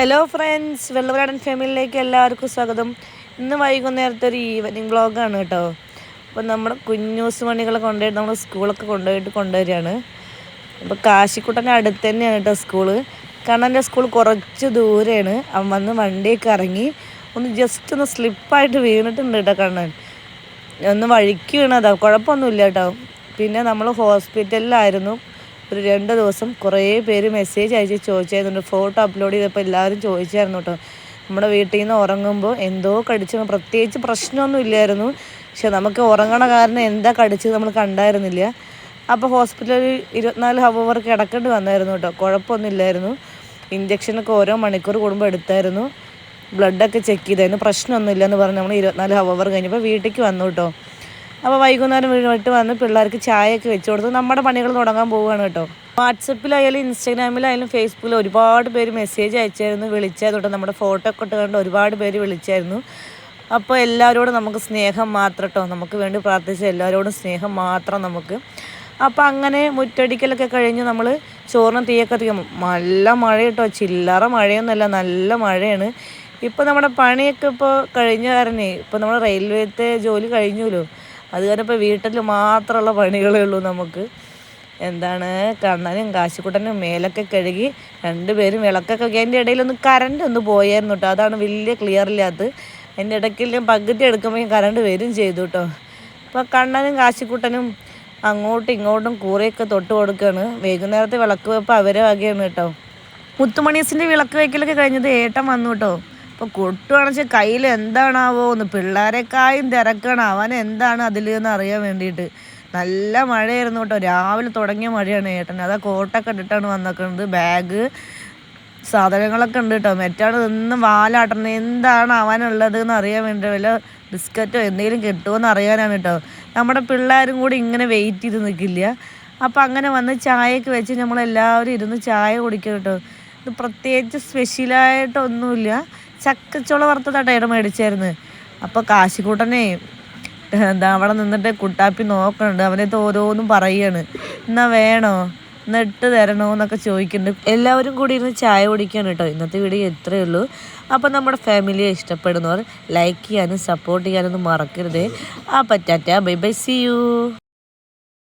Hello friends, വെള്ളവനാടൻ ഫാമിലിയിലേക്ക് എല്ലാവർക്കും സ്വാഗതം. ഇന്ന് വൈകുന്നേരത്തെ ഒരു ഈവനിങ് വ്ളോഗാണ് കേട്ടോ. അപ്പോൾ നമ്മുടെ കുഞ്ഞൂസ് മണികളെ കൊണ്ടുപോയിട്ട് നമ്മൾ സ്കൂളൊക്കെ കൊണ്ടുവരികയാണ്. അപ്പോൾ കാശിക്കുട്ടൻ്റെ അടുത്ത് തന്നെയാണ് കേട്ടോ സ്കൂള്. കണ്ണൻ്റെ സ്കൂൾ കുറച്ച് ദൂരെയാണ്. അവൻ വന്ന് വണ്ടിയൊക്കെ ഇറങ്ങി ജസ്റ്റ് ഒന്ന് സ്ലിപ്പായിട്ട് വീണിട്ടുണ്ട് കേട്ടോ കണ്ണൻ. ഒന്ന് വഴിക്ക് വീണതാ, കുഴപ്പമൊന്നുമില്ല കേട്ടോ. പിന്നെ നമ്മൾ ഹോസ്പിറ്റലിലായിരുന്നു ഒരു 2 ദിവസം. കുറേ പേര് മെസ്സേജ് അയച്ച് ചോദിച്ചായിരുന്നു, ഫോട്ടോ അപ്ലോഡ് ചെയ്തപ്പോൾ എല്ലാവരും ചോദിച്ചായിരുന്നു കേട്ടോ. നമ്മുടെ വീട്ടിൽ നിന്ന് ഉറങ്ങുമ്പോൾ എന്തോ കടിച്ചു, പ്രത്യേകിച്ച് പ്രശ്നമൊന്നും ഇല്ലായിരുന്നു. പക്ഷെ നമുക്ക് ഉറങ്ങണ കാരണം എന്താ കടിച്ചത് നമ്മൾ കണ്ടായിരുന്നില്ല. അപ്പോൾ ഹോസ്പിറ്റലിൽ 24 ഹവർ കിടക്കേണ്ടി വന്നായിരുന്നു കേട്ടോ. കുഴപ്പമൊന്നും ഇല്ലായിരുന്നു. ഇഞ്ചക്ഷനൊക്കെ ഓരോ മണിക്കൂർ കൂടുമ്പോൾ എടുത്തായിരുന്നു. ബ്ലഡൊക്കെ ചെക്ക് ചെയ്തായിരുന്നു. പ്രശ്നമൊന്നും ഇല്ലയെന്ന് പറഞ്ഞ് നമ്മൾ 24 ഹവർ കഴിഞ്ഞപ്പോൾ വീട്ടിലേക്ക് വന്നു കേട്ടോ. അപ്പോൾ വൈകുന്നേരം വീട്ടിൽ വന്ന് പിള്ളേർക്ക് ചായയൊക്കെ വെച്ച് കൊടുത്ത് നമ്മുടെ പണികൾ തുടങ്ങാൻ പോവുകയാണ് കേട്ടോ. വാട്സപ്പിലായാലും ഇൻസ്റ്റാഗ്രാമിലായാലും ഫേസ്ബുക്കിൽ ഒരുപാട് പേര് മെസ്സേജ് അയച്ചായിരുന്നു, വിളിച്ചായിരുന്നു കേട്ടോ. നമ്മുടെ ഫോട്ടോ ഒക്കെ ഇട്ട് കണ്ട് ഒരുപാട് പേര് വിളിച്ചായിരുന്നു. അപ്പോൾ എല്ലാവരോടും നമുക്ക് സ്നേഹം മാത്രം കേട്ടോ. നമുക്ക് വേണ്ടി പ്രാർത്ഥിച്ച എല്ലാവരോടും സ്നേഹം മാത്രം നമുക്ക്. അപ്പോൾ അങ്ങനെ മുറ്റടിക്കലൊക്കെ കഴിഞ്ഞ് നമ്മൾ ചോറിന് തീയൊക്കെ എത്തിക്കും. നല്ല മഴ കേട്ടോ, ചില്ലറ മഴയൊന്നുമല്ല, നല്ല മഴയാണ്. ഇപ്പോൾ നമ്മുടെ പണിയൊക്കെ ഇപ്പോൾ കഴിഞ്ഞ കാരണേ, ഇപ്പോൾ നമ്മൾ റെയിൽവേത്തെ ജോലി കഴിഞ്ഞല്ലോ. അത് കാരണം ഇപ്പോൾ വീട്ടിൽ മാത്രമുള്ള പണികളേ ഉള്ളൂ നമുക്ക്. കണ്ണനും കാശിക്കുട്ടനും മേലൊക്കെ കഴുകി 2 പേരും വിളക്കൊക്കെ. അതിൻ്റെ ഇടയിലൊന്ന് കറണ്ട് ഒന്ന് പോയായിരുന്നു കേട്ടോ. അതാണ് വലിയ ക്ലിയർ ഇല്ലാത്തത്. അതിൻ്റെ ഇടയ്ക്കിൽ പകുതി എടുക്കുമ്പോൾ കറണ്ട് വരും ചെയ്തു കേട്ടോ. അപ്പോൾ കണ്ണനും കാശിക്കുട്ടനും അങ്ങോട്ടും ഇങ്ങോട്ടും കൂറയൊക്കെ തൊട്ട് കൊടുക്കുകയാണ്. വൈകുന്നേരത്തെ വിളക്ക് വെപ്പ് അവരെ വകയാണ് കേട്ടോ. മുത്തുമണീസിൻ്റെ വിളക്ക് വയ്ക്കലൊക്കെ കഴിഞ്ഞത് ഏട്ടൻ വന്നു കേട്ടോ. അപ്പോൾ കൊട്ടുവാണെന്ന് കയ്യിൽ എന്താണാവോ ഒന്ന്, പിള്ളേരെക്കായും തിരക്കാണ്. അവൻ എന്താണ് അതിൽ എന്ന് അറിയാൻ വേണ്ടിയിട്ട്. നല്ല മഴയായിരുന്നു കേട്ടോ. രാവിലെ തുടങ്ങിയ മഴയാണ് ഏട്ടൻ. അതാ കോട്ടൊക്കെ ഇട്ടിട്ടാണ് വന്നിരിക്കുന്നത്. ബാഗ് സാധനങ്ങളൊക്കെ ഉണ്ട് കേട്ടോ. മെറ്റാണ് ഇന്നും വാലാട്ടണം. എന്താണ് അവനുള്ളത് എന്ന് അറിയാൻ വേണ്ടി വല്ല ബിസ്ക്കറ്റോ എന്തെങ്കിലും കിട്ടുമോ എന്ന് അറിയാനാണ് കേട്ടോ. നമ്മുടെ പിള്ളേരും കൂടി ഇങ്ങനെ വെയിറ്റ് ചെയ്ത് നിൽക്കില്ല. അപ്പോൾ അങ്ങനെ വന്ന് ചായയൊക്കെ വെച്ച് നമ്മളെല്ലാവരും ഇരുന്ന് ചായ കുടിക്കും കേട്ടോ. ഇത് പ്രത്യേകിച്ച് സ്പെഷ്യലായിട്ടൊന്നുമില്ല. ചക്കച്ചോള വറുത്തതാട്ടോ ഏട്ടൻ മേടിച്ചായിരുന്നു. അപ്പോൾ കാശിക്കൂട്ടനെ അവിടെ നിന്നിട്ട് കുട്ടാപ്പി നോക്കണുണ്ട്. അവനത് ഓരോന്നും പറയുകയാണ്. എന്നാ വേണോ, എന്നാ ഇട്ട് തരണോ എന്നൊക്കെ ചോദിക്കുന്നുണ്ട്. എല്ലാവരും കൂടി ഇരുന്ന് ചായ കുടിക്കുകയാണ് കേട്ടോ. ഇന്നത്തെ വീഡിയോ ഇത്രയേ ഉള്ളൂ. അപ്പോൾ നമ്മുടെ ഫാമിലിയെ ഇഷ്ടപ്പെടുന്നവർ ലൈക്ക് ചെയ്യാനും സപ്പോർട്ട് ചെയ്യാനൊന്നും മറക്കരുതേ. അപ്പോൾ tata, bye bye, see U.